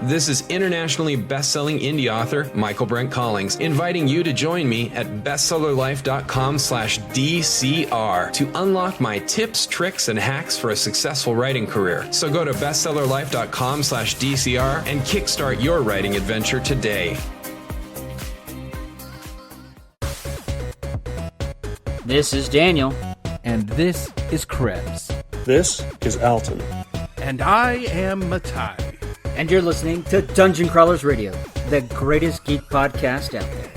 This is internationally best-selling indie author Michael Brent Collings inviting you to join me at bestsellerlife.com/DCR to unlock my tips, tricks, and hacks for a successful writing career. So go to bestsellerlife.com/DCR and kickstart your writing adventure today. This is Daniel. And this is Krebs. This is Alton. And I am Matai. And you're listening to Dungeon Crawlers Radio, the greatest geek podcast out there.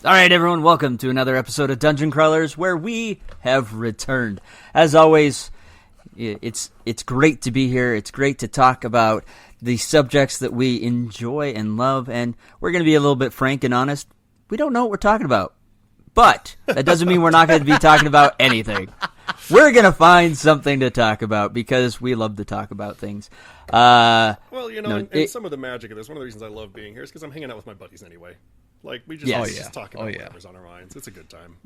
All right, everyone, welcome to another episode of Dungeon Crawlers, where we have returned. As always, it's great to be here. It's great to talk about the subjects that we enjoy and love, and we're going to be a little bit frank and honest. We don't know what we're talking about. But that doesn't mean we're not going to be talking about anything. We're going to find something to talk about because we love to talk about things. Well, you know, and some of the magic of this, one of the reasons I love being here is because I'm hanging out with my buddies anyway. Like, we just, just talk about whatever's on our minds. It's a good time.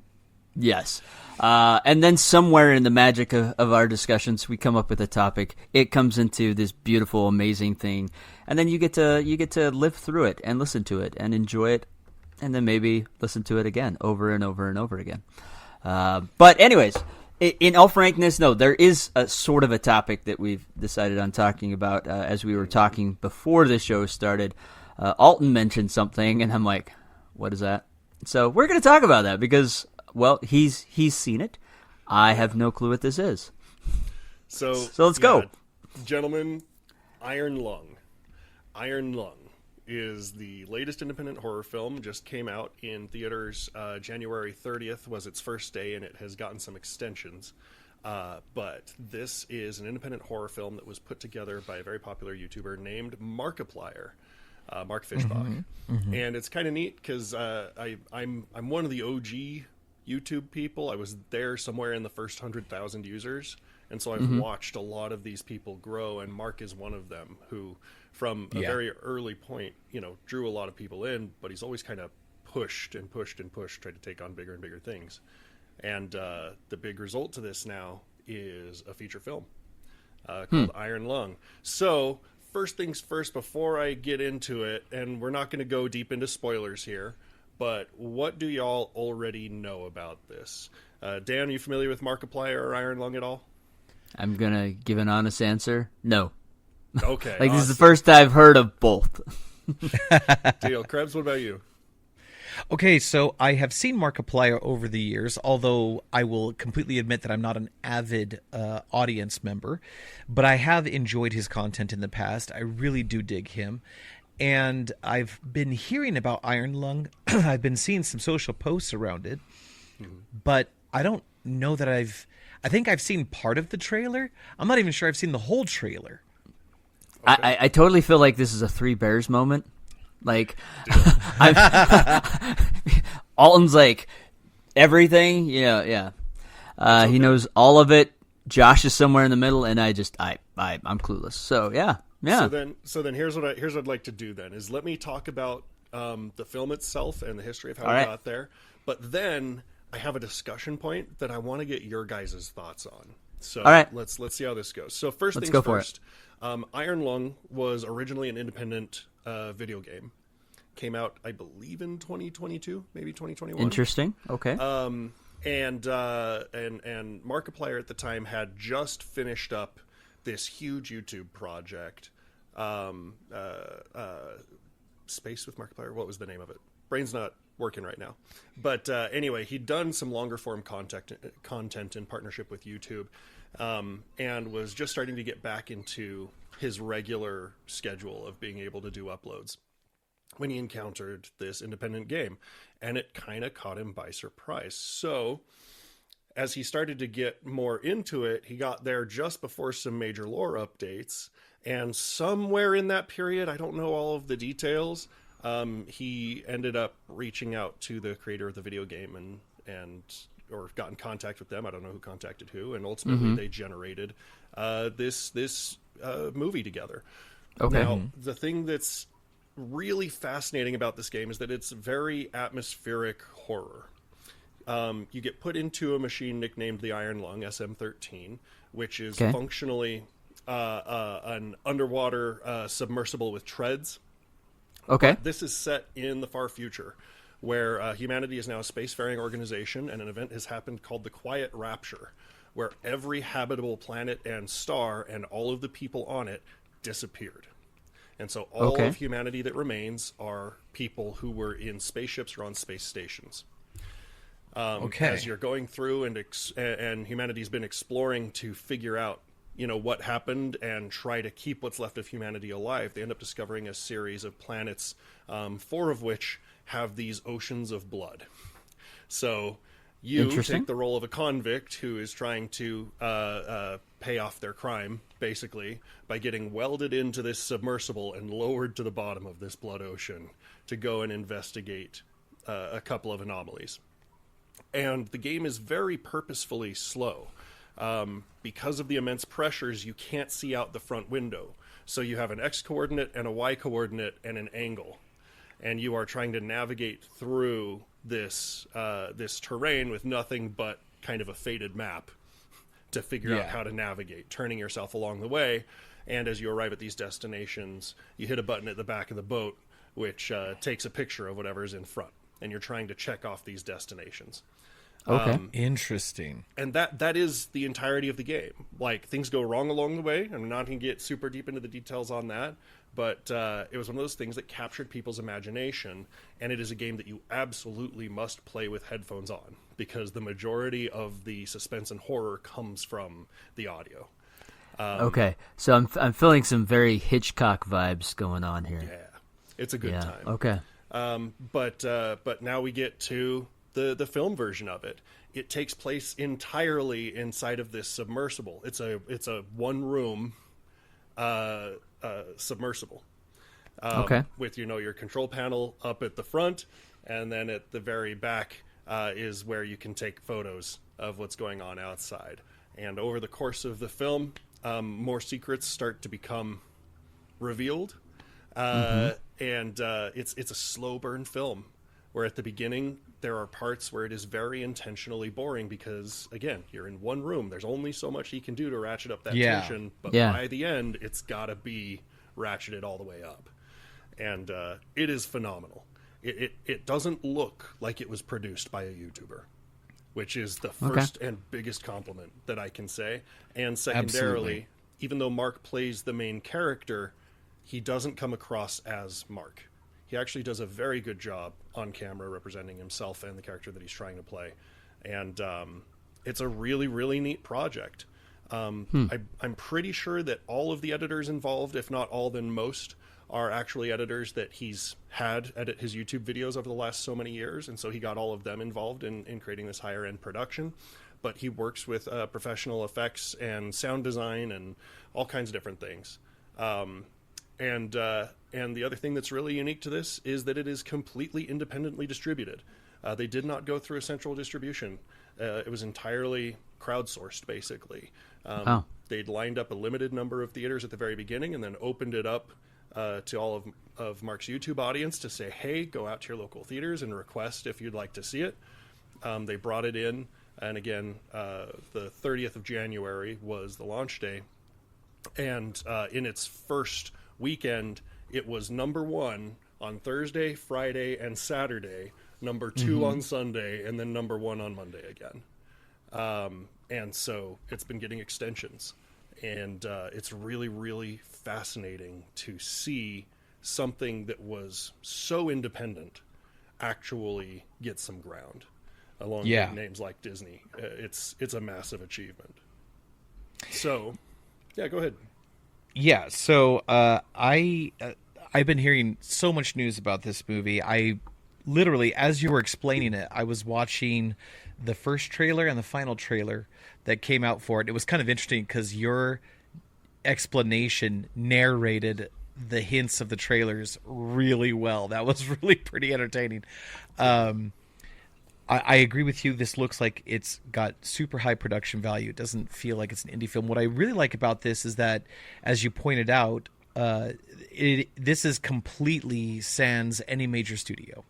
Yes. And then somewhere in the magic of our discussions, we come up with a topic. It comes into this beautiful, amazing thing. And then you get to live through it and listen to it and enjoy it. And then maybe listen to it again, over and over and over again. But anyways, in all frankness, no, there is a sort of a topic that we've decided on talking about as we were talking before the show started. Alton mentioned something, and I'm like, what is that? So we're going to talk about that because, well, he's seen it. I have no clue what this is. So let's go. Gentlemen, Iron Lung. Iron Lung is the latest independent horror film. Just came out in theaters. January 30th was its first day, and it has gotten some extensions. But this is an independent horror film that was put together by a very popular YouTuber named Markiplier, Mark Fischbach. Mm-hmm. Mm-hmm. And it's kind of neat because I'm one of the OG YouTube people. I was there somewhere in the first 100,000 users. And so I've watched a lot of these people grow, and Mark is one of them who, from a very early point, you know, drew a lot of people in, but he's always kind of pushed, tried to take on bigger and bigger things. And the big result to this now is a feature film called Iron Lung. So, first things first, before I get into it, and we're not going to go deep into spoilers here, but what do y'all already know about this? Dan, are you familiar with Markiplier or Iron Lung at all? I'm going to give an honest answer. No. Okay. Like, awesome. This is the first I've heard of both. Deal. Krebs, what about you? Okay, so I have seen Markiplier over the years, although I will completely admit that I'm not an avid audience member, but I have enjoyed his content in the past. I really do dig him. And I've been hearing about Iron Lung. I've been seeing some social posts around it, but I don't know that I think I've seen part of the trailer. I'm not even sure I've seen the whole trailer. Okay. I totally feel like this is a Three Bears moment. Like, Alton's like, everything, yeah. He knows all of it. Josh is somewhere in the middle, and I'm clueless. So, yeah. So then here's what I'd like to do then, is let me talk about the film itself and the history of how we got there. But then I have a discussion point that I want to get your guys' thoughts on. So let's see how this goes. So let's things first. Iron Lung was originally an independent video game. Came out, I believe, in 2022, maybe 2021. Interesting. Okay. And Markiplier at the time had just finished up this huge YouTube project, Space with Markiplier. What was the name of it? Brain's not working right now. But anyway, he'd done some longer form content in partnership with YouTube, and was just starting to get back into his regular schedule of being able to do uploads when he encountered this independent game, and it kind of caught him by surprise. So as he started to get more into it, he got there just before some major lore updates, and somewhere in that period, I don't know all of the details, he ended up reaching out to the creator of the video game or got in contact with them. I don't know who contacted who, and ultimately they generated this movie together. Okay. Now, the thing that's really fascinating about this game is that it's very atmospheric horror. You get put into a machine nicknamed the Iron Lung, SM-13, which is functionally an underwater submersible with treads. Okay. This is set in the far future, where humanity is now a spacefaring organization, and an event has happened called the Quiet Rapture, where every habitable planet and star and all of the people on it disappeared. And so all of humanity that remains are people who were in spaceships or on space stations. As you're going through and humanity's been exploring to figure out, what happened and try to keep what's left of humanity alive, they end up discovering a series of planets, 4 of which have these oceans of blood. So you take the role of a convict who is trying to pay off their crime, basically, by getting welded into this submersible and lowered to the bottom of this blood ocean to go and investigate a couple of anomalies. And the game is very purposefully slow. Because of the immense pressures, you can't see out the front window. So you have an X coordinate and a Y coordinate and an angle. And you are trying to navigate through this terrain with nothing but kind of a faded map to figure out how to navigate, turning yourself along the way. And as you arrive at these destinations, you hit a button at the back of the boat, which takes a picture of whatever's in front. And you're trying to check off these destinations. Okay. Interesting. And that is the entirety of the game. Like, things go wrong along the way. I'm not going to get super deep into the details on that, but it was one of those things that captured people's imagination, and it is a game that you absolutely must play with headphones on, because the majority of the suspense and horror comes from the audio. Okay, so I'm feeling some very Hitchcock vibes going on here. Yeah, it's a good time. Okay. But now we get to the film version of it. It takes place entirely inside of this submersible. It's a one room submersible. With your control panel up at the front, and then at the very back is where you can take photos of what's going on outside. And over the course of the film, more secrets start to become revealed. And it's a slow burn film, where at the beginning there are parts where it is very intentionally boring because, again, you're in one room. There's only so much you can do to ratchet up that tension, but by the end, it's got to be ratcheted all the way up. And it is phenomenal. It doesn't look like it was produced by a YouTuber, which is the first and biggest compliment that I can say. And secondarily, even though Mark plays the main character, he doesn't come across as Mark. He actually does a very good job on camera representing himself and the character that he's trying to play. And it's a really, really neat project. I'm pretty sure that all of the editors involved, if not all, then most, are actually editors that he's had edit his YouTube videos over the last so many years. And so he got all of them involved in creating this higher end production. But he works with professional effects and sound design and all kinds of different things. And the other thing that's really unique to this is that it is completely independently distributed. They did not go through a central distribution. It was entirely crowdsourced, basically. They'd lined up a limited number of theaters at the very beginning and then opened it up to all of Mark's YouTube audience to say, hey, go out to your local theaters and request if you'd like to see it. They brought it in, and again, the 30th of January was the launch day. And in its first weekend, it was number 1 on Thursday, Friday, and Saturday, number 2 on Sunday, and then number 1 on Monday again. And so it's been getting extensions, and it's really, really fascinating to see something that was so independent actually get some ground, along with names like Disney. It's a massive achievement. So, yeah, go ahead. Yeah, so I've been hearing so much news about this movie. I literally, as you were explaining it, I was watching the first trailer and the final trailer that came out for it. It was kind of interesting because your explanation narrated the hints of the trailers really well. That was really pretty entertaining. I agree with you. This looks like it's got super high production value. It doesn't feel like it's an indie film. What I really like about this is that, as you pointed out, this is completely sans any major studio.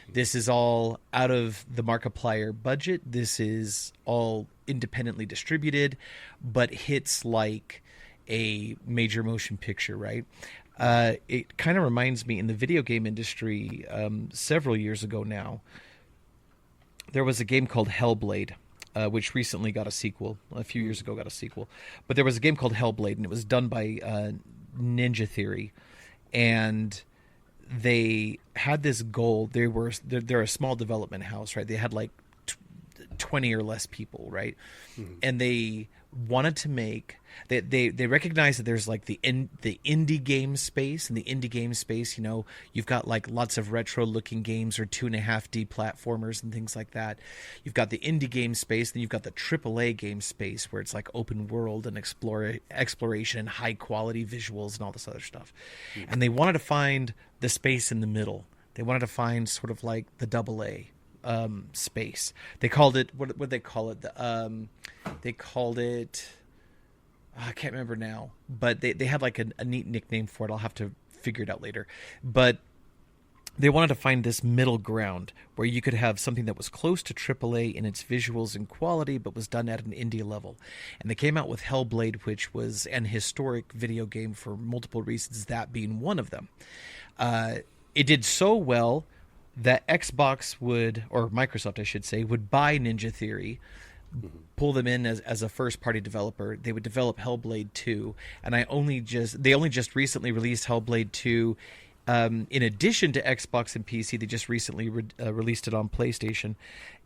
This is all out of the Markiplier budget. This is all independently distributed, but hits like a major motion picture, right? It kind of reminds me in the video game industry, several years ago now, there was a game called Hellblade, which recently got a sequel. A few years ago got a sequel. But there was a game called Hellblade, and it was done by Ninja Theory. And they had this goal. They're a small development house, right? They had like 20 or less people, right? And they wanted to make they recognize that there's like the indie game space. In the indie game space, you've got like lots of retro looking games or 2.5D platformers and things like that. You've got the indie game space, then you've got the AAA game space where it's like open world and exploration and high quality visuals and all this other stuff. And they wanted to find the space in the middle. They wanted to find sort of like the AA space. They called it what did they call it? They called it, I can't remember now, but they had like a neat nickname for it. I'll have to figure it out later. But they wanted to find this middle ground where you could have something that was close to AAA in its visuals and quality, but was done at an indie level. And they came out with Hellblade, which was an historic video game for multiple reasons, that being one of them. It did so well that Xbox or Microsoft, I should say, would buy Ninja Theory, pull them in as a first-party developer. They would develop Hellblade 2, and they only just recently released Hellblade 2. In addition to Xbox and PC, they just recently released it on PlayStation,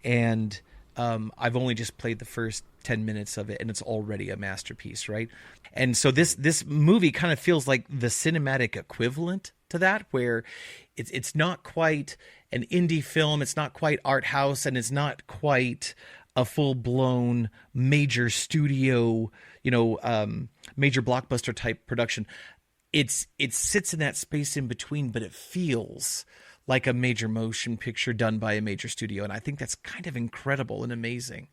and I've only just played the first 10 minutes of it, and it's already a masterpiece, right? And so this movie kind of feels like the cinematic equivalent to that, where it's not quite an indie film, it's not quite art house, and it's not quite a full-blown major studio, major blockbuster type production. It sits in that space in between, but it feels like a major motion picture done by a major studio, and I think that's kind of incredible and amazing.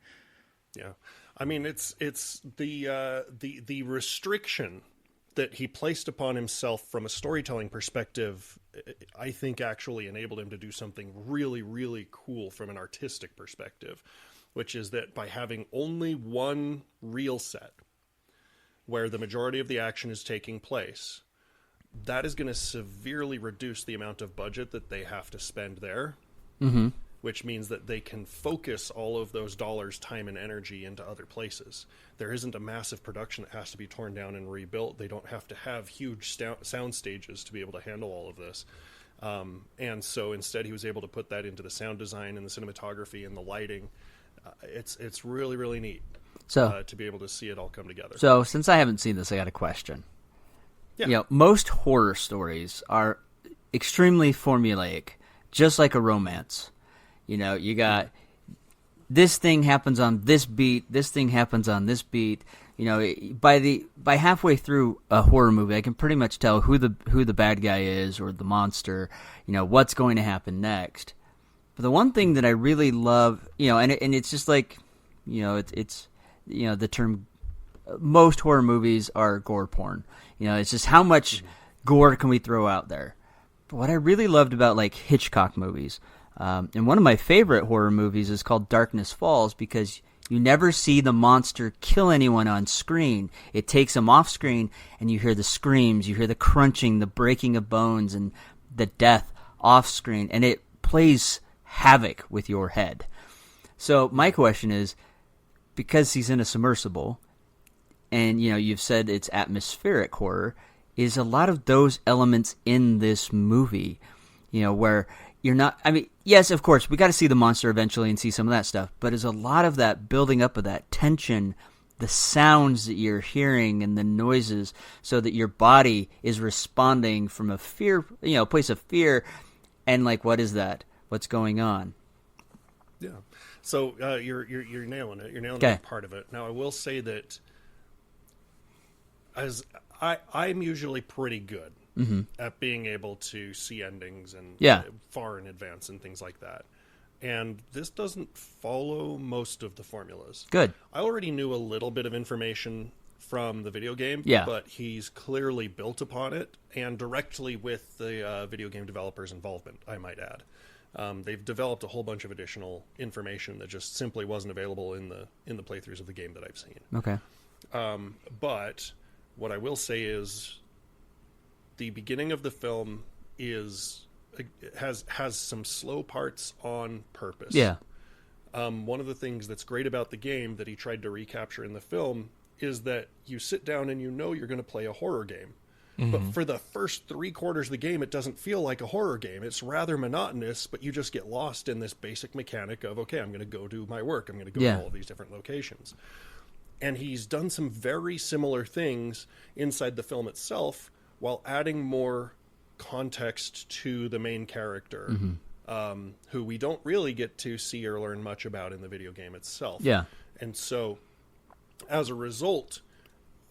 Yeah, I mean, it's the restriction that he placed upon himself from a storytelling perspective, I think actually enabled him to do something really, really cool from an artistic perspective, which is that by having only one reel set where the majority of the action is taking place, that is going to severely reduce the amount of budget that they have to spend there, which means that they can focus all of those dollars, time, and energy into other places. There isn't a massive production that has to be torn down and rebuilt. They don't have to have huge sound stages to be able to handle all of this. And so instead he was able to put that into the sound design and the cinematography and the lighting. It's really, really neat to be able to see it all come together. So since I haven't seen this, I got a question. Yeah. Most horror stories are extremely formulaic, just like a romance. You got this thing happens on this beat, this thing happens on this beat. By halfway through a horror movie, I can pretty much tell who the bad guy is or the monster. What's going to happen next. But the one thing that I really love, and it's just like, it's the term. Most horror movies are gore porn. It's just how much gore can we throw out there. But what I really loved about like Hitchcock movies, and one of my favorite horror movies is called Darkness Falls, because you never see the monster kill anyone on screen. It takes them off screen, and you hear the screams, you hear the crunching, the breaking of bones, and the death off screen, and it plays havoc with your head. So my question is, because he's in a submersible, and you've said it's atmospheric horror, is a lot of those elements in this movie, where you're not, yes, of course, we got to see the monster eventually and see some of that stuff, but is a lot of that building up of that tension, the sounds that you're hearing and the noises, so that your body is responding from a fear, place of fear, and like, what is that? What's going on? Yeah. So you're nailing it. You're nailing that part of it. Now, I will say that as I'm usually pretty good at being able to see endings and far in advance and things like that. And this doesn't follow most of the formulas. Good. I already knew a little bit of information from the video game, but he's clearly built upon it, and directly with the video game developers' involvement, I might add. They've developed a whole bunch of additional information that just simply wasn't available in the playthroughs of the game that I've seen. Okay. But What I will say is the beginning of the film has some slow parts on purpose. Yeah. One of the things that's great about the game that he tried to recapture in the film is that you sit down and you know you're going to play a horror game. But for the first 3/4 of the game, it doesn't feel like a horror game. It's rather monotonous, but you just get lost in this basic mechanic of, okay, I'm going to go do my work. I'm going to go to all of these different locations. And he's done some very similar things inside the film itself while adding more context to the main character, who we don't really get to see or learn much about in the video game itself. Yeah. And so, as a result,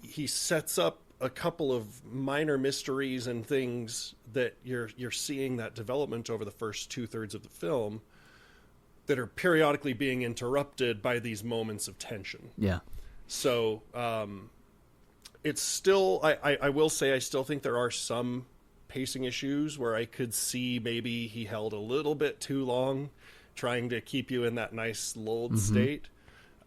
he sets up a couple of minor mysteries and things that you're seeing that development over the first 2/3 of the film that are periodically being interrupted by these moments of tension. Yeah. So it's still, I will say, I still think there are some pacing issues where I could see maybe he held a little bit too long trying to keep you in that nice lulled state.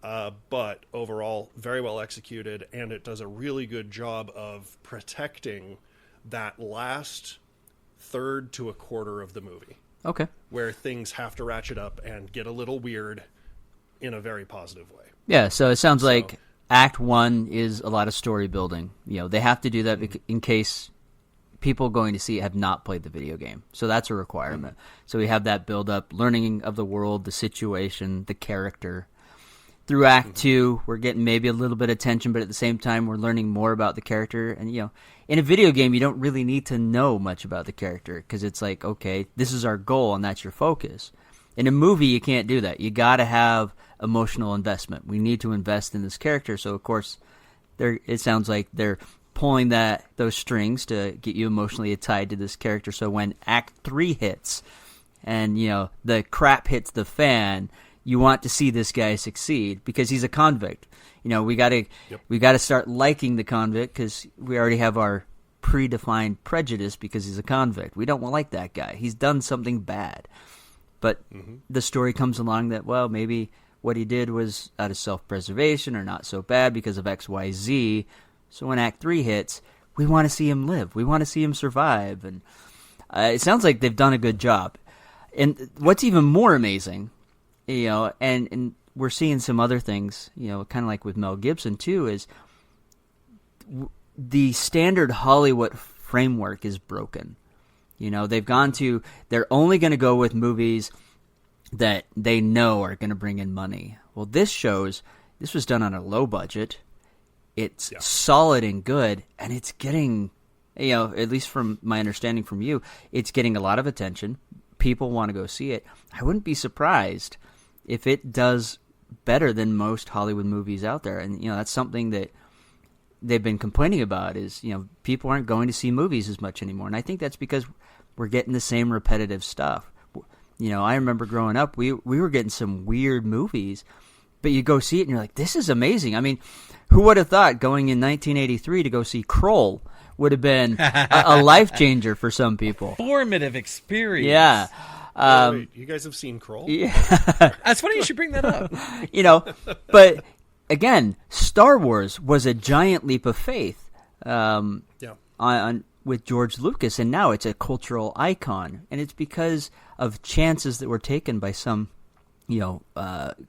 But overall, very well executed, and it does a really good job of protecting that last 1/3 to 1/4 of the movie. Okay. Where things have to ratchet up and get a little weird in a very positive way. Yeah, so it sounds like Act 1 is a lot of story building. They have to do that in case people going to see it have not played the video game. So that's a requirement. So we have that build up, learning of the world, the situation, the character. Through Act 2, we're getting maybe a little bit of tension, but at the same time, we're learning more about the character. And, in a video game, you don't really need to know much about the character because it's like, okay, this is our goal and that's your focus. In a movie, you can't do that. You got to have emotional investment. We need to invest in this character. So, of course, it sounds like they're pulling those strings to get you emotionally tied to this character. So when Act 3 hits and, the crap hits the fan, you want to see this guy succeed because he's a convict. We got to start liking the convict because we already have our predefined prejudice because he's a convict. We don't like that guy. He's done something bad. But the story comes along that, well, maybe what he did was out of self-preservation or not so bad because of X, Y, Z. So when Act 3 hits, we want to see him live. We want to see him survive. And it sounds like they've done a good job. And what's even more amazing, and we're seeing some other things, kind of like with Mel Gibson too, is the standard Hollywood framework is broken. They're only going to go with movies that they know are going to bring in money. Well, this was done on a low budget. It's solid and good, and it's getting, at least from my understanding from you, it's getting a lot of attention. People want to go see it. I wouldn't be surprised if it does better than most Hollywood movies out there. And, that's something that they've been complaining about is, people aren't going to see movies as much anymore. And I think that's because we're getting the same repetitive stuff. I remember growing up, we were getting some weird movies, but you go see it and you're like, this is amazing. I mean, who would have thought going in 1983 to go see Kroll would have been a life changer for some people. Formative experience. Yeah. Wait, you guys have seen Kroll? Yeah. That's funny you should bring that up. But again, Star Wars was a giant leap of faith with George Lucas, and now it's a cultural icon, and it's because of chances that were taken by some,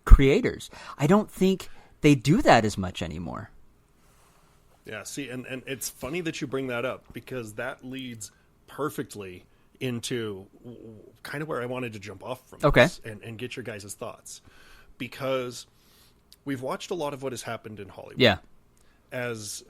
creators. I don't think they do that as much anymore. Yeah, see, and it's funny that you bring that up because that leads perfectly into kind of where I wanted to jump off from this and get your guys' thoughts. Because we've watched a lot of what has happened in Hollywood. Yeah. As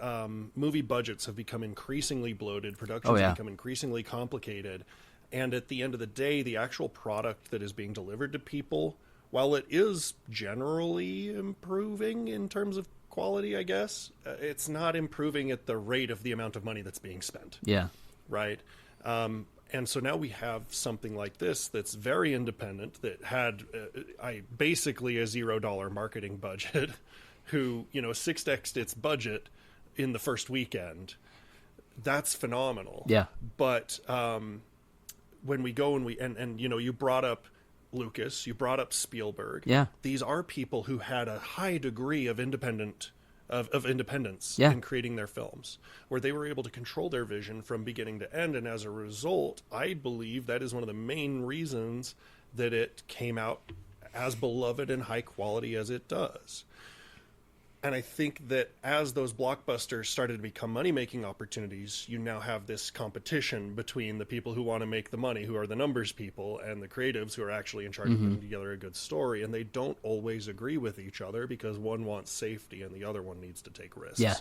movie budgets have become increasingly bloated, productions have become increasingly complicated, and at the end of the day, the actual product that is being delivered to people, while it is generally improving in terms of quality, I guess, it's not improving at the rate of the amount of money that's being spent. Yeah. Right? And so now we have something like this that's very independent, that had basically a $0 marketing budget, who, 6x'd its budget in the first weekend. That's phenomenal. Yeah. But when we go and you brought up Lucas, you brought up Spielberg. Yeah. These are people who had a high degree of independent of independence Yeah. in creating their films, where they were able to control their vision from beginning to end. And as a result, I believe that is one of the main reasons that it came out as beloved and high quality as it does. And I think that as those blockbusters started to become money-making opportunities, you now have this competition between the people who want to make the money, who are the numbers people, and the creatives who are actually in charge of putting together a good story. And they don't always agree with each other because one wants safety and the other one needs to take risks. Yeah.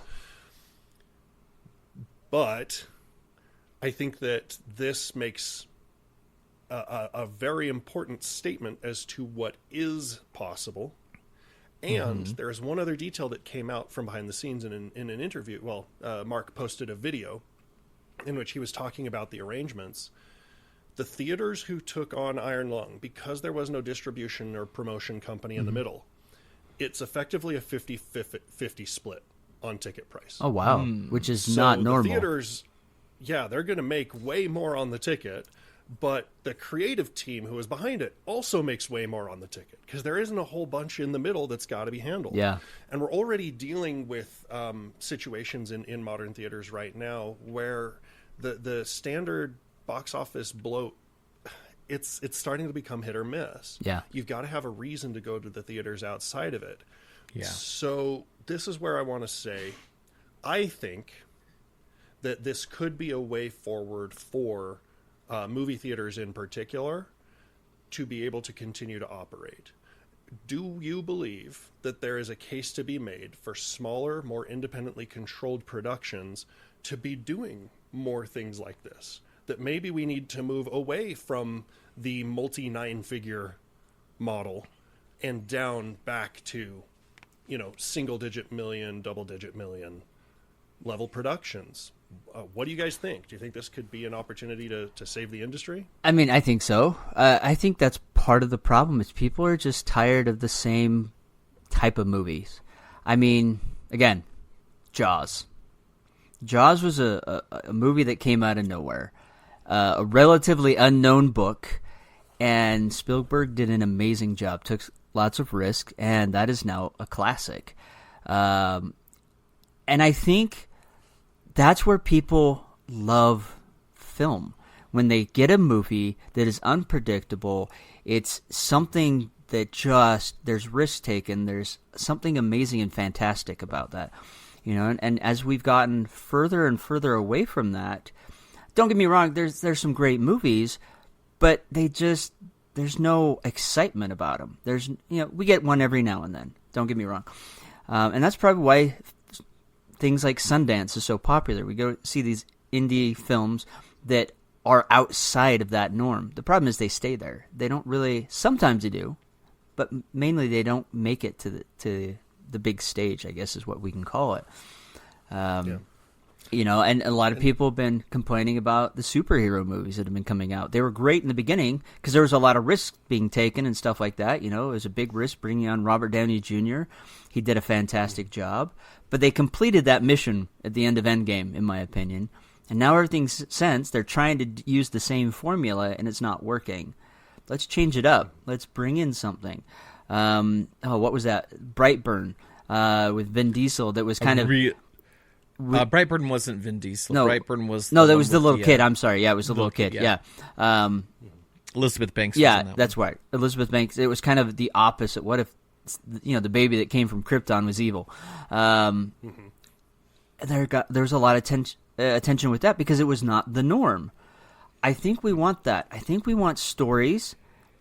But I think that this makes a very important statement as to what is possible. And there's one other detail that came out from behind the scenes in an interview. Well, Mark posted a video in which he was talking about the arrangements. The theaters who took on Iron Lung, because there was no distribution or promotion company in the middle, it's effectively a 50-50 split on ticket price. Oh, wow. Which is So not the normal. theaters, yeah, they're going to make way more on the ticket, but the creative team who is behind it also makes way more on the ticket because there isn't a whole bunch in the middle that's got to be handled. Yeah. And we're already dealing with situations in modern theaters right now where the standard box office bloat, it's starting to become hit or miss. Yeah. You've got to have a reason to go to the theaters outside of it. Yeah. So this is where I want to say, I think that this could be a way forward for movie theaters in particular to be able to continue to operate. Do you believe that there is a case to be made for smaller, more independently controlled productions to be doing more things like this? That maybe we need to move away from the multi-nine-figure model and down back to, single-digit million, double-digit million level productions. What do you guys think? Do you think this could be an opportunity to save the industry? I mean, I think so. I think that's part of the problem is people are just tired of the same type of movies. I mean, again, Jaws. Jaws was a movie that came out of nowhere. A relatively unknown book, and Spielberg did an amazing job, took lots of risk, and that is now a classic. And I think that's where people love film. When they get a movie that is unpredictable, it's something that there's risk taken, there's something amazing and fantastic about that. And as we've gotten further and further away from that, don't get me wrong, there's some great movies, but there's no excitement about them. We get one every now and then, don't get me wrong. And that's probably why things like Sundance is so popular. We go see these indie films that are outside of that norm. The problem is they stay there. They don't really. Sometimes they do, but mainly they don't make it to the big stage, I guess is what we can call it. And a lot of people have been complaining about the superhero movies that have been coming out. They were great in the beginning because there was a lot of risk being taken and stuff like that. It was a big risk bringing on Robert Downey Jr. He did a fantastic job. But they completed that mission at the end of Endgame, in my opinion. And now everything's since they're trying to use the same formula, and it's not working. Let's change it up. Let's bring in something. What was that? Brightburn with Vin Diesel. That was kind of. Brightburn wasn't Vin Diesel. No, Brightburn was that was the little kid. I'm sorry. Yeah, it was the little kid. Yeah. Elizabeth Banks. Was in that that's one. right. Elizabeth Banks. It was kind of the opposite. What if the baby that came from Krypton was evil? There's a lot of attention with that because it was not the norm. I think we want that. I think we want stories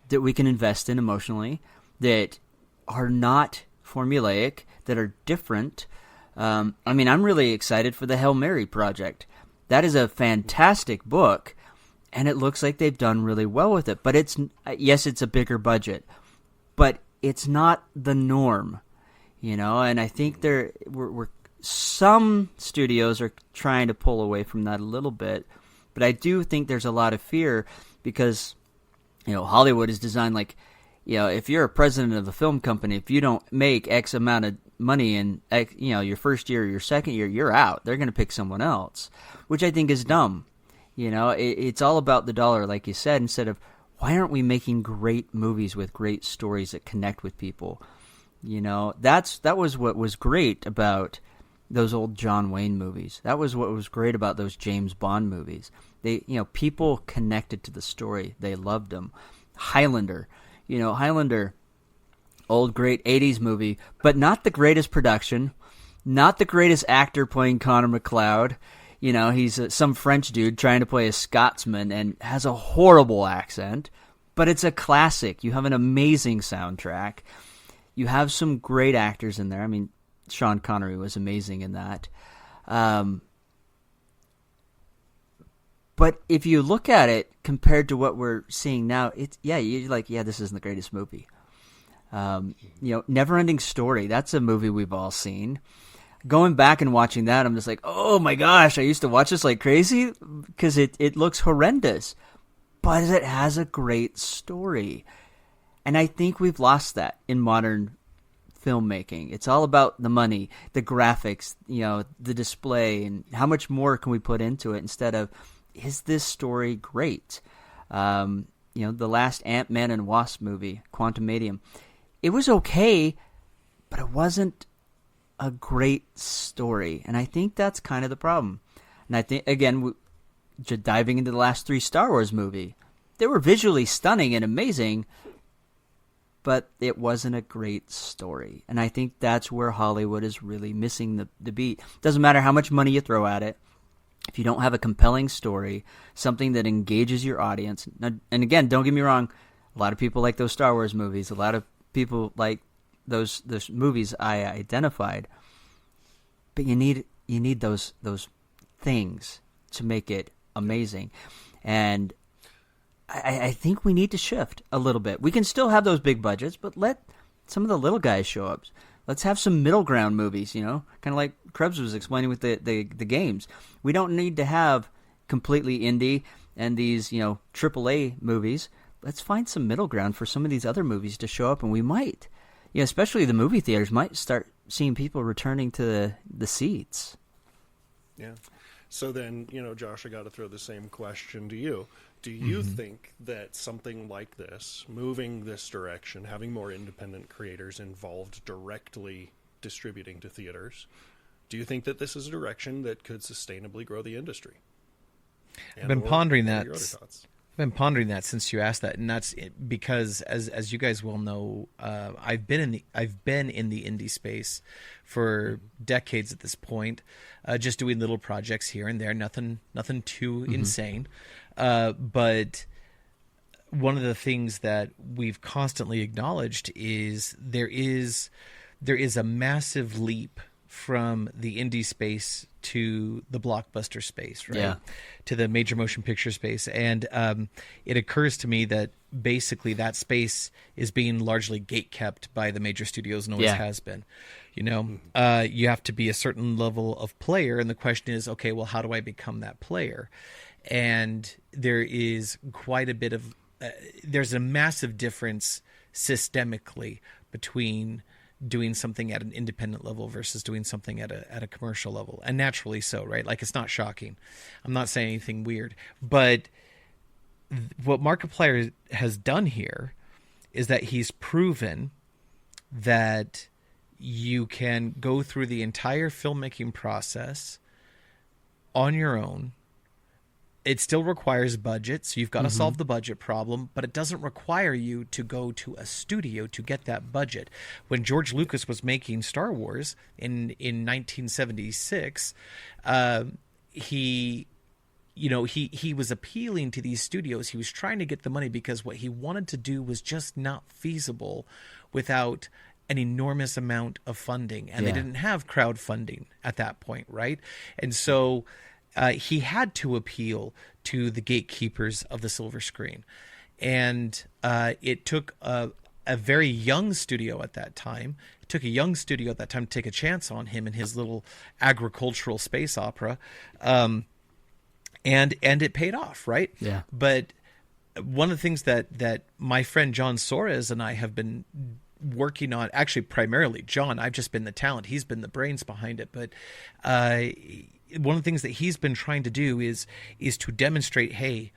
that we can invest in emotionally that are not formulaic, that are different. I'm really excited for the Hail Mary project. That is a fantastic book, and it looks like they've done really well with it. But it's a bigger budget, but it's not the norm, And I think some studios are trying to pull away from that a little bit, but I do think there's a lot of fear because, Hollywood is designed like, if you're a president of a film company, if you don't make X amount of money in, your first year or your second year, you're out. They're going to pick someone else, which I think is dumb. It's all about the dollar, like you said, instead of why aren't we making great movies with great stories that connect with people? You know, that was what was great about those old John Wayne movies. That was what was great about those James Bond movies. They, you know, people connected to the story. They loved them. Highlander, old great 80s movie, but not the greatest production, not the greatest actor playing Connor McLeod. You know, he's some French dude trying to play a Scotsman and has a horrible accent, but it's a classic. You have an amazing soundtrack. You have some great actors in there. I mean, Sean Connery was amazing in that. But if you look at it compared to what we're seeing now, you're like, this isn't the greatest movie. Never-Ending Story, that's a movie we've all seen. Going back and watching that, I'm just like, oh my gosh, I used to watch this like crazy because it looks horrendous. But it has a great story. And I think we've lost that in modern filmmaking. It's all about the money, the graphics, the display, and how much more can we put into it instead of, is this story great? The last Ant-Man and Wasp movie, Quantumanium, it was okay, but it wasn't a great story. And I think that's kind of the problem. And I think, again, diving into the last 3 Star Wars movie, they were visually stunning and amazing, but it wasn't a great story. And I think that's where Hollywood is really missing the beat. Doesn't matter how much money you throw at it. If you don't have a compelling story, something that engages your audience. And again, don't get me wrong, a lot of people like those Star Wars movies. A lot of people like those movies I identified. But you need those things to make it amazing. And I think we need to shift a little bit. We can still have those big budgets, but let some of the little guys show up. Let's have some middle ground movies, kind of like Krebs was explaining with the games. We don't need to have completely indie and these, AAA movies. Let's find some middle ground for some of these other movies to show up, and we might, especially the movie theaters, might start seeing people returning to the seats. Yeah. So then, Josh, I got to throw the same question to you. Do you think that something like this, moving this direction, having more independent creators involved directly distributing to theaters, do you think that this is a direction that could sustainably grow the industry? I've been pondering that. I've been pondering that since you asked that, and that's because, as you guys well know, I've been in the indie space for decades at this point, just doing little projects here and there, nothing too insane. But one of the things that we've constantly acknowledged is there is a massive leap from the indie space to the blockbuster space, right? Yeah. To the major motion picture space. And it occurs to me that basically that space is being largely gatekept by the major studios and always has been. You have to be a certain level of player, and the question is, okay, well, how do I become that player? And there is quite a bit of there's a massive difference systemically between doing something at an independent level versus doing something at a commercial level, and naturally so, right? Like, it's not shocking. I'm not saying anything weird, but what Markiplier has done here is that he's proven that you can go through the entire filmmaking process on your own. It still requires budget, so you've got to solve the budget problem, but it doesn't require you to go to a studio to get that budget. When George Lucas was making Star Wars in 1976, he was appealing to these studios. He was trying to get the money because what he wanted to do was just not feasible without an enormous amount of funding, and they didn't have crowdfunding at that point, right? And so he had to appeal to the gatekeepers of the silver screen. And it took a very young studio at that time. It took a young studio at that time to take a chance on him and his little agricultural space opera. And it paid off, right? Yeah. But one of the things that my friend John Soares and I have been working on, actually primarily John, I've just been the talent. He's been the brains behind it. But one of the things that he's been trying to do is to demonstrate, hey,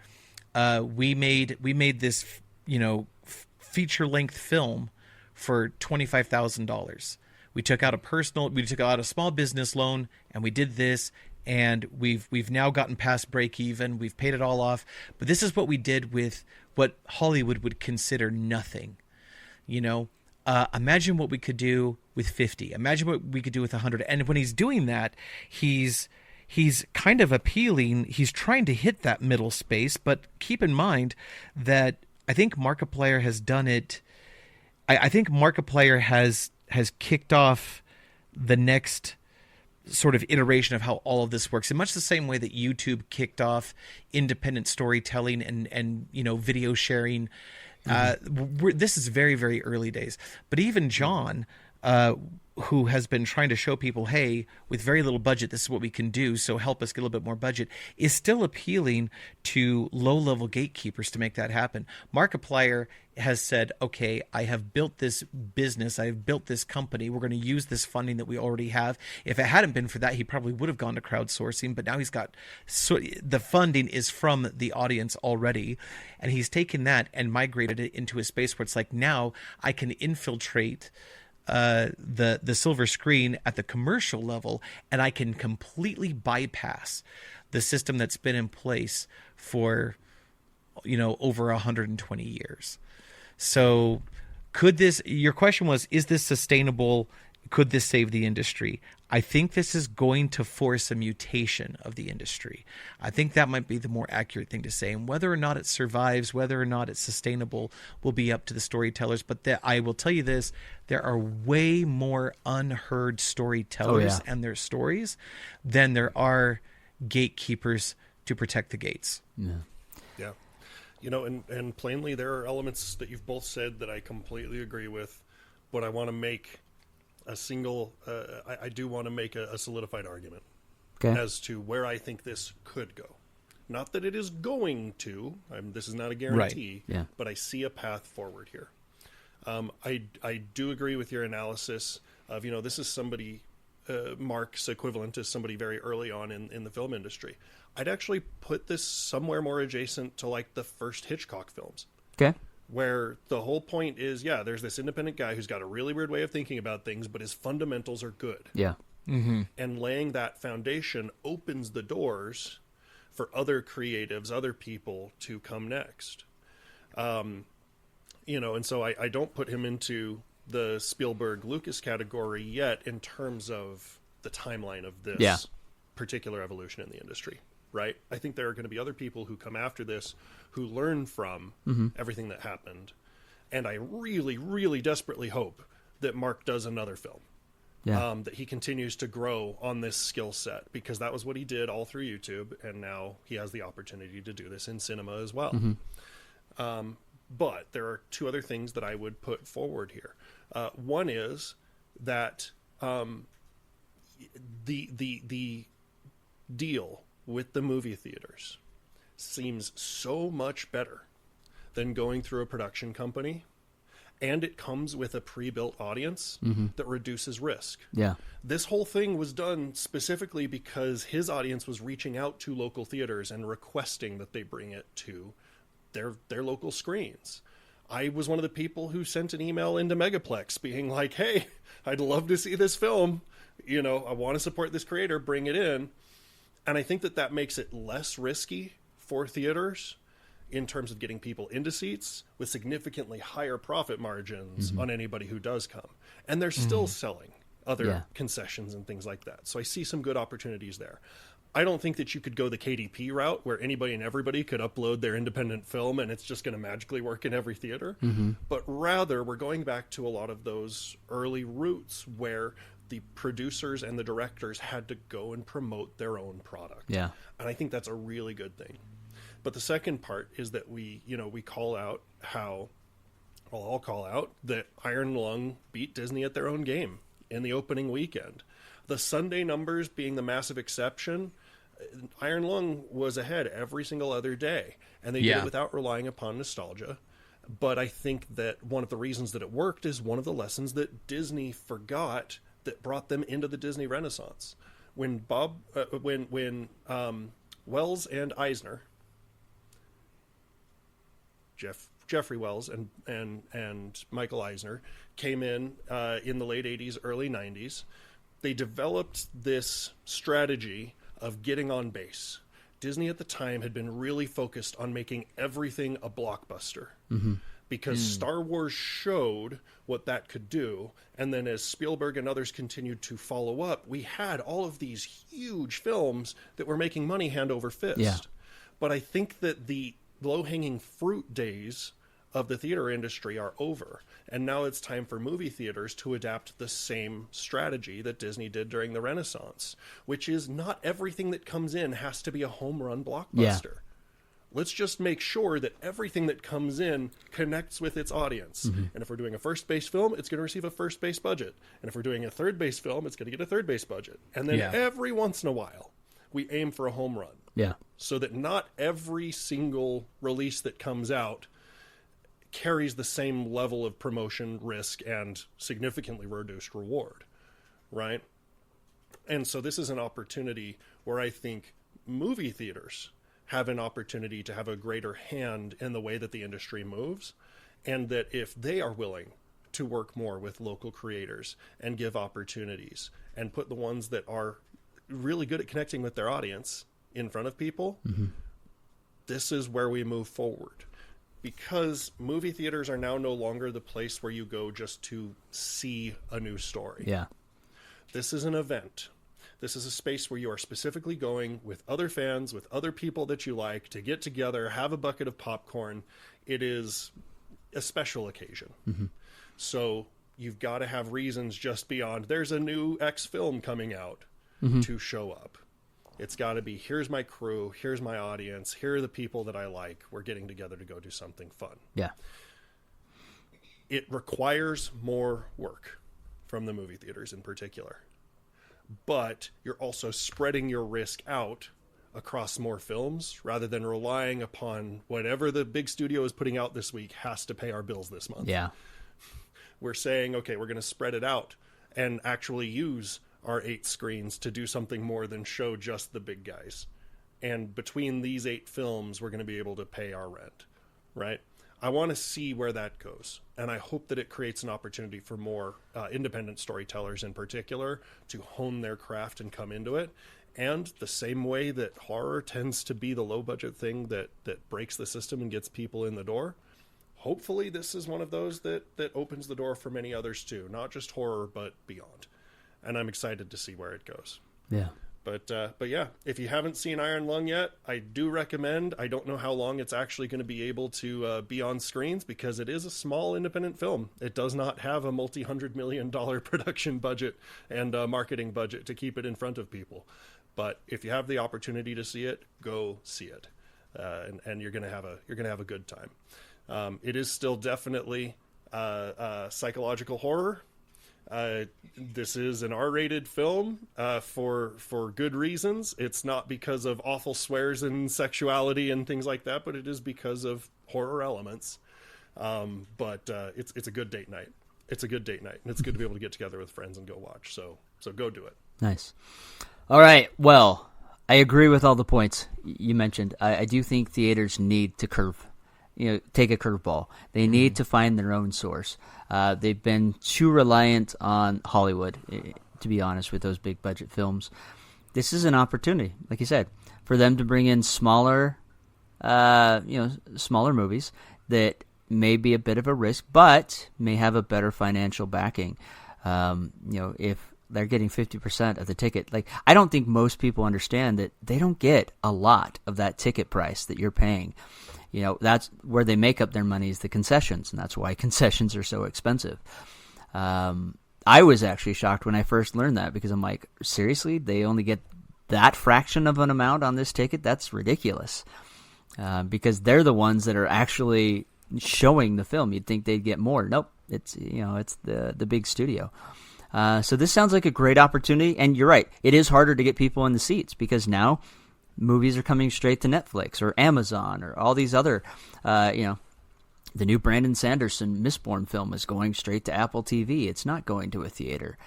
we made this, feature-length film for $25,000. We took out a small business loan, and we did this, and we've now gotten past break even. We've paid it all off. But this is what we did with what Hollywood would consider nothing. Imagine what we could do with 50. Imagine what we could do with 100. And when he's doing that, he's kind of appealing. He's trying to hit that middle space. But keep in mind that I think Markiplier has done it. I think Markiplier has kicked off the next sort of iteration of how all of this works in much the same way that YouTube kicked off independent storytelling and video sharing. This is very, very early days. But even John, who has been trying to show people, hey, with very little budget, this is what we can do, so help us get a little bit more budget, is still appealing to low-level gatekeepers to make that happen. Markiplier has said, okay, I have built this business, I have built this company, we're going to use this funding that we already have. If it hadn't been for that, he probably would have gone to crowdsourcing, but now the funding is from the audience already, and he's taken that and migrated it into a space where it's like, now I can infiltrate the silver screen at the commercial level, and I can completely bypass the system that's been in place for over 120 years. So your question was, is this sustainable? Could this save the industry? I think this is going to force a mutation of the industry. I think that might be the more accurate thing to say. And whether or not it survives, whether or not it's sustainable, will be up to the storytellers. But I will tell you this, there are way more unheard storytellers and their stories than there are gatekeepers to protect the gates. Yeah. Yeah. And plainly there are elements that you've both said that I completely agree with, but I want to make I do want to make a solidified argument as to where I think this could go. Not that it is going to. This is not a guarantee, right. Yeah. But I see a path forward here. I do agree with your analysis of, this is somebody, Mark's equivalent is somebody very early on in the film industry. I'd actually put this somewhere more adjacent to like the first Hitchcock films. Okay. Where the whole point is, there's this independent guy who's got a really weird way of thinking about things, but his fundamentals are good. Yeah. Mm-hmm. And laying that foundation opens the doors for other creatives, other people to come next. And so I don't put him into the Spielberg-Lucas category yet in terms of the timeline of this particular evolution in the industry. Right? I think there are going to be other people who come after this who learn from everything that happened. And I really, really desperately hope that Mark does another film. Yeah. That he continues to grow on this skill set, because that was what he did all through YouTube. And now he has the opportunity to do this in cinema as well. But there are two other things that I would put forward here. One is that the deal with the movie theaters seems so much better than going through a production company, and it comes with a pre-built audience that reduces risk. Yeah. This whole thing was done specifically because his audience was reaching out to local theaters and requesting that they bring it to their local screens. I was one of the people who sent an email into Megaplex being like, hey, I'd love to see this film. I want to support this creator, bring it in. And I think that makes it less risky for theaters in terms of getting people into seats with significantly higher profit margins on anybody who does come. And they're still selling other concessions and things like that. So I see some good opportunities there. I don't think that you could go the KDP route where anybody and everybody could upload their independent film and it's just going to magically work in every theater. But rather, we're going back to a lot of those early roots where the producers and the directors had to go and promote their own product. Yeah. And I think that's a really good thing. But the second part is that we call out I'll call out that Iron Lung beat Disney at their own game in the opening weekend. The Sunday numbers being the massive exception, Iron Lung was ahead every single other day. And they did it without relying upon nostalgia. But I think that one of the reasons that it worked is one of the lessons that Disney forgot that brought them into the Disney Renaissance. When Wells and Eisner Jeffrey Wells and Michael Eisner came in the late 80s, early 90s. They developed this strategy of getting on base. Disney at the time had been really focused on making everything a blockbuster. Because Star Wars showed what that could do. And then as Spielberg and others continued to follow up, we had all of these huge films that were making money hand over fist. Yeah. But I think that the low-hanging fruit days of the theater industry are over. And now it's time for movie theaters to adapt the same strategy that Disney did during the Renaissance, which is not everything that comes in has to be a home run blockbuster. Yeah. Let's just make sure that everything that comes in connects with its audience. And if we're doing a first base film, it's going to receive a first base budget. And if we're doing a third base film, it's going to get a third base budget. And then every once in a while, we aim for a home run. Yeah. So that not every single release that comes out carries the same level of promotion, risk, and significantly reduced reward. Right? And so this is an opportunity where I think movie theaters have an opportunity to have a greater hand in the way that the industry moves, and that if they are willing to work more with local creators and give opportunities and put the ones that are really good at connecting with their audience in front of people, this is where we move forward. Because movie theaters are now no longer the place where you go just to see a new story. Yeah. This is an event. This is a space where you are specifically going with other fans, with other people that you like, to get together, have a bucket of popcorn. It is a special occasion. So you've got to have reasons just beyond, there's a new X film coming out to show up. It's got to be, here's my crew, here's my audience, here are the people that I like. We're getting together to go do something fun. Yeah. It requires more work from the movie theaters in particular. But you're also spreading your risk out across more films rather than relying upon whatever the big studio is putting out this week has to pay our bills this month. Yeah. We're saying, okay, we're going to spread it out and actually use our 8 screens to do something more than show just the big guys. And between these 8 films, we're going to be able to pay our rent, right? I want to see where that goes. And I hope that it creates an opportunity for more independent storytellers in particular to hone their craft and come into it. And the same way that horror tends to be the low budget thing that breaks the system and gets people in the door, hopefully this is one of those that opens the door for many others too, not just horror, but beyond. And I'm excited to see where it goes. Yeah. But yeah, if you haven't seen Iron Lung yet, I do recommend. I don't know how long it's actually going to be able to be on screens because it is a small independent film. It does not have a multi-$100 million production budget and marketing budget to keep it in front of people. But if you have the opportunity to see it, go see it, and you're gonna have a good time. It is still definitely psychological horror. This is an R-rated film for good reasons. It's not because of awful swears and sexuality and things like that, but it is because of horror elements. But it's a good date night. It's a good date night, and it's good to be able to get together with friends and go watch. So go do it. Nice. All right. Well, I agree with all the points you mentioned. I do think theaters need to take a curveball. They need to find their own source. They've been too reliant on Hollywood, to be honest, with those big budget films. This is an opportunity, like you said, for them to bring in smaller movies that may be a bit of a risk, but may have a better financial backing. If they're getting 50% of the ticket, like, I don't think most people understand that they don't get a lot of that ticket price that you're paying. That's where they make up their money, is the concessions, and that's why concessions are so expensive. I was actually shocked when I first learned that, because I'm like, seriously, they only get that fraction of an amount on this ticket? That's ridiculous. Because they're the ones that are actually showing the film. You'd think they'd get more. Nope, it's the big studio. So this sounds like a great opportunity, and you're right. It is harder to get people in the seats because now movies are coming straight to Netflix or Amazon or all these other, the new Brandon Sanderson Mistborn film is going straight to Apple TV. It's not going to a theater.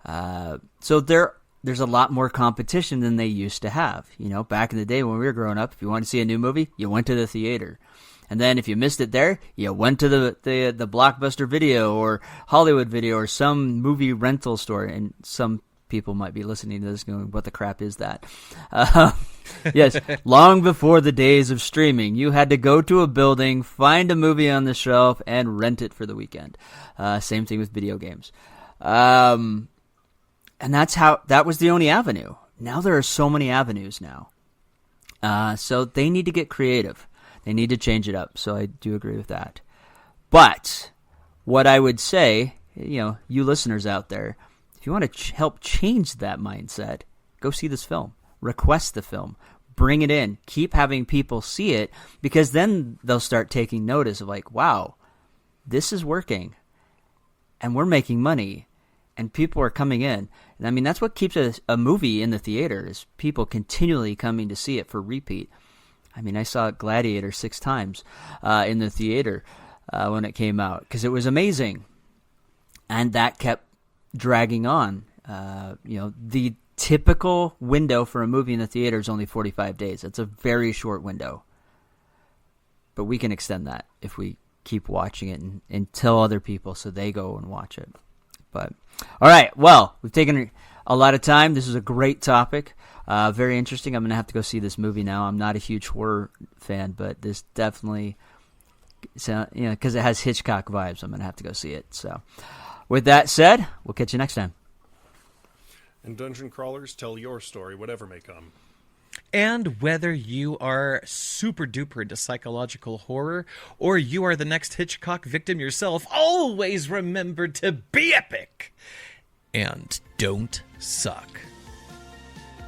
So there's a lot more competition than they used to have. Back in the day when we were growing up, if you wanted to see a new movie, you went to the theater. And then if you missed it there, you went to the Blockbuster Video or Hollywood Video or some movie rental store. And some people might be listening to this going, what the crap is that? Yes, long before the days of streaming, you had to go to a building, find a movie on the shelf, and rent it for the weekend. Same thing with video games. And that was the only avenue. Now there are so many avenues now. So they need to get creative. They need to change it up. So I do agree with that. But what I would say, you listeners out there, if you want to help change that mindset, go see this film. Request the film. Bring it in. Keep having people see it, because then they'll start taking notice of like, wow, this is working. And we're making money. And people are coming in. And I mean, that's what keeps a movie in the theater, is people continually coming to see it for repeat. I mean, I saw Gladiator 6 times in the theater when it came out, because it was amazing. And that kept dragging on. The typical window for a movie in the theater is only 45 days. It's a very short window. But we can extend that if we keep watching it and tell other people so they go and watch it. But all right, well, we've taken a lot of time. This is a great topic. Very interesting. I'm going to have to go see this movie now. I'm not a huge horror fan, but this definitely, because it has Hitchcock vibes, I'm going to have to go see it. So with that said, we'll catch you next time. And Dungeon Crawlers, tell your story, whatever may come. And whether you are super duper into psychological horror or you are the next Hitchcock victim yourself, always remember to be epic and don't suck.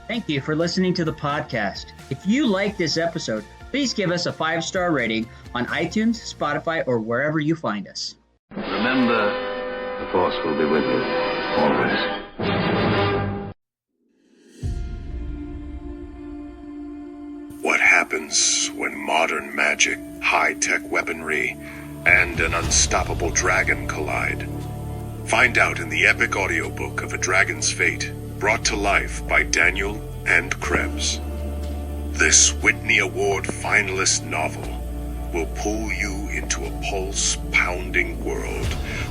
Thank you for listening to the podcast. If you like this episode, please give us a 5-star rating on iTunes, Spotify, or wherever you find us. Remember, the Force will be with you, always. What happens when modern magic, high-tech weaponry, and an unstoppable dragon collide? Find out in the epic audiobook of A Dragon's Fate, brought to life by Daniel and Krebs. This Whitney Award finalist novel will pull you into a pulse-pounding world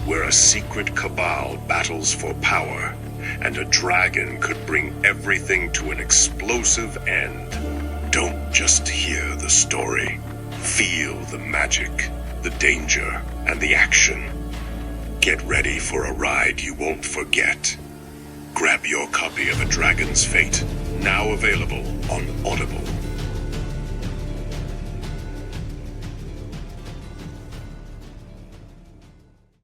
where a secret cabal battles for power, and a dragon could bring everything to an explosive end. Don't just hear the story. Feel the magic, the danger, and the action. Get ready for a ride you won't forget. Grab your copy of A Dragon's Fate, now available on Audible.